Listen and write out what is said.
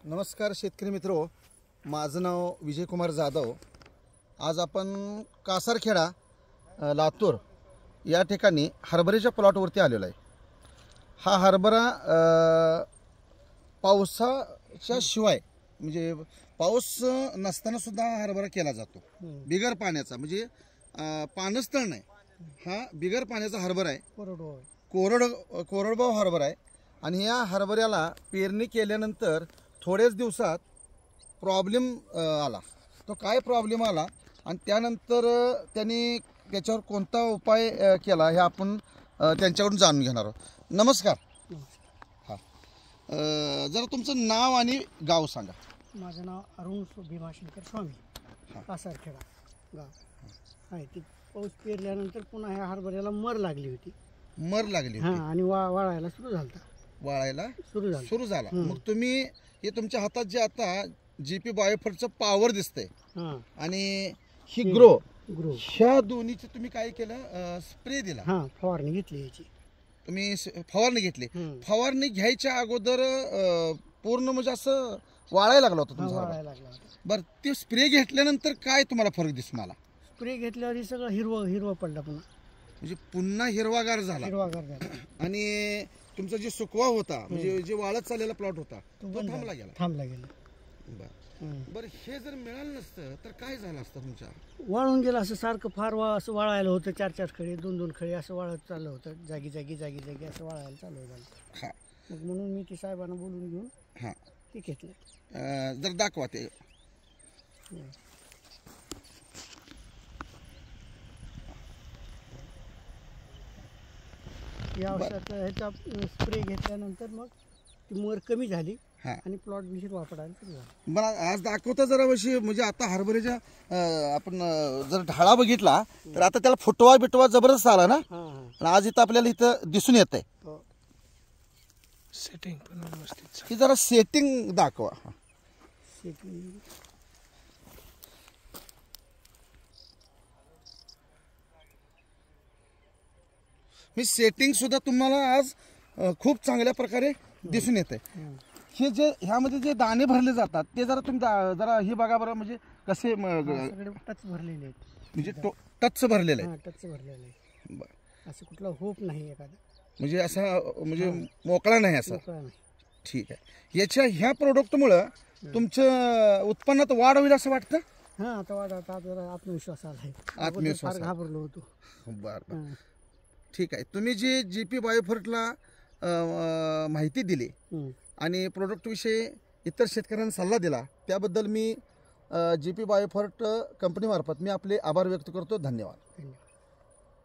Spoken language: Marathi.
नमस्कार शेतकरी मित्रो, माझं नाव विजयकुमार जाधव। आज आपण कासारखेडा लातूर या ठिकाणी हरभऱ्याच्या प्लॉटवरती आलेलो आहे। हा हरभरा पावसाच्या शिवाय म्हणजे पाऊस नसताना सुद्धा हरभरा केला जातो, बिगर पाण्याचा, म्हणजे पाणस्थळ नाही, हा बिगर पाण्याचा हरभरा आहे। कोरडभाव हरभरा आहे। आणि या हरभऱ्याला पेरणी केल्यानंतर थोडेच दिवसात प्रॉब्लेम आला। तो काय प्रॉब्लेम आला आणि त्यानंतर त्यांनी त्याच्यावर कोणता उपाय केला हे आपण त्यांच्याकडून जाणून घेणार आहोत। नमस्कार। हां, जरा तुमचं नाव आणि गाव सांगा। माझं नाव अरुण भीमाशंकर स्वामी, कासारखेडा गाव आहे। ती पाऊस पेरल्यानंतर पुन्हा ह्या हरभऱ्याला मर लागली होती। मर लागली होती आणि वाळायला सुरू झाला, वाळायला सुरू झाला। मग तुम्ही हे तुमच्या हातात जे आता जीपी बायोफर्टचं पॉवर दिसतंय आणि ही ग्रो ह्या दोन्हीचे तुम्ही काय केलं, स्प्रे दिला, फवारणी घेतली याची। तुम्ही फवारणी घेतली। फवारणी घ्यायच्या अगोदर पूर्ण म्हणजे असं वाळायला लागला होता तुमचा? बरं, ते स्प्रे घेतल्यानंतर काय तुम्हाला फरक दिसला? मला स्प्रे घेतल्यावर सगळं हिरवं पडलं, पुन्हा म्हणजे पुन्हा हिरवागार झाला। आणि तुमचा जे सुकवा होता, म्हणजे जे वाळत चाललेला प्लॉट होता, तो थांबला गेला। बरं, हे जर मिळालं नसतं तर काय झालं असतं? तुमच्या वाळून गेलं असं, सारखं फार असं वाळायला होतं। 4-4 खडे 2-2 खडे असं वाळत चाललं होतं, जागी असं वाळायला चालू झालं। मग म्हणून मी ती साहेबांना बोलून घेऊन ते घेतलं। जर दाखवा ते। या औषधाचा ह्याचा स्प्रे घेतल्यानंतर मग ती मर कमी झाली आणि प्लॉट बी हिरवा पडायला सुरू झाला। मला आज दाखवता जरा वशी, म्हणजे आता हरभऱ्याच्या आपण जर ढाळा बघितला तर आता त्याला फुटवा बिटवा जबरदस्त आला ना। आणि आज इथं आपल्याला इथं दिसून येत आहे सेटिंग पण व्यवस्थित। ही जरा सेटिंग दाखवा। मी सेटिंग सुद्धा तुम्हाला आज खूप चांगल्या प्रकारे दिसून येते। हे जे ह्यामध्ये जे दाणे भरले जातात ते जरा तुम्ही जरा हे बघा बरं, म्हणजे कसे टच भरलेले आहेत, म्हणजे टच भरलेले आहे। टच भरलेले आहे, बरं, असं कुठला होप नाही एखादा, म्हणजे असा म्हणजे मोकळा नाही असं। ठीक आहे। याच्या ह्या प्रोडक्टमुळं तुमचं उत्पन्नात वाढ होईल असं वाटतं? आता वाढ, आता आत्मविश्वास आला, आत्मविश्वास घाबरलो होतो। बरं, ठीक आहे। तुम्ही जी जीपी बायोफर्टला माहिती दिली आणि प्रोडक्ट विषयी इतर शेतकऱ्यांना सल्ला दिला, त्याबद्दल मी जीपी बायोफर्ट कंपनीमार्फत मी आपले आभार व्यक्त करतो। धन्यवाद।